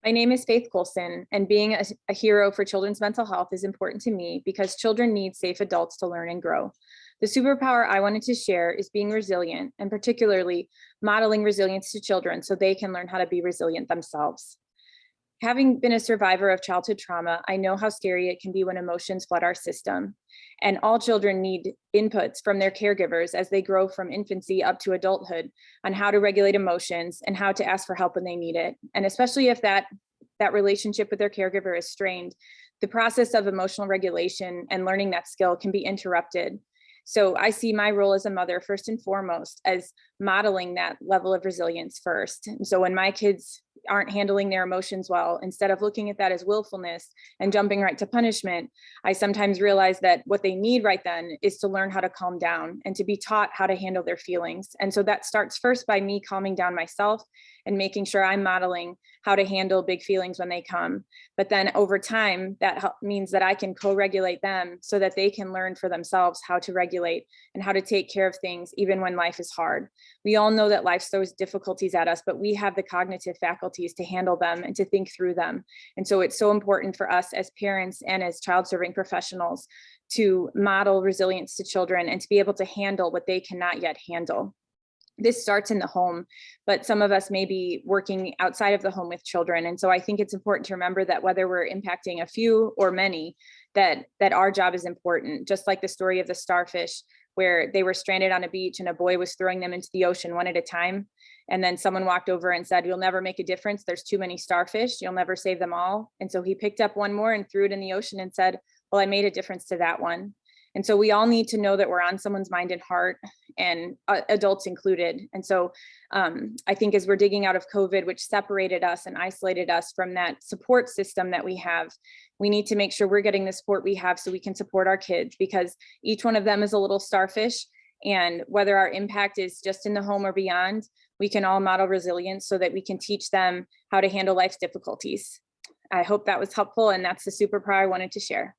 My name is Faith Colson, and being a hero for children's mental health is important to me because children need safe adults to learn and grow. The superpower I wanted to share is being resilient, and particularly modeling resilience to children so they can learn how to be resilient themselves. Having been a survivor of childhood trauma, I know how scary it can be when emotions flood our system. And all children need inputs from their caregivers as they grow from infancy up to adulthood on how to regulate emotions and how to ask for help when they need it. And especially if that relationship with their caregiver is strained, the process of emotional regulation and learning that skill can be interrupted. So I see my role as a mother first and foremost as modeling that level of resilience first. And so when my kids aren't handling their emotions well, instead of looking at that as willfulness and jumping right to punishment, I sometimes realize that what they need right then is to learn how to calm down and to be taught how to handle their feelings. And so that starts first by me calming down myself and making sure I'm modeling how to handle big feelings when they come. But then over time, that means that I can co-regulate them so that they can learn for themselves how to regulate and how to take care of things even when life is hard. We all know that life throws difficulties at us, but we have the cognitive faculties to handle them and to think through them. And so it's so important for us as parents and as child serving professionals to model resilience to children and to be able to handle what they cannot yet handle. This starts in the home, but some of us may be working outside of the home with children. And so I think it's important to remember that whether we're impacting a few or many, that our job is important. Just like the story of the starfish, where they were stranded on a beach and a boy was throwing them into the ocean one at a time. And then someone walked over and said, "You'll never make a difference. There's too many starfish. You'll never save them all." And so he picked up one more and threw it in the ocean and said, "Well, I made a difference to that one." And so we all need to know that we're on someone's mind and heart, and adults included. And so I think as we're digging out of COVID, which separated us and isolated us from that support system that we have, we need to make sure we're getting the support we have so we can support our kids, because each one of them is a little starfish. And whether our impact is just in the home or beyond, we can all model resilience so that we can teach them how to handle life's difficulties. I hope that was helpful, and that's the superpower I wanted to share.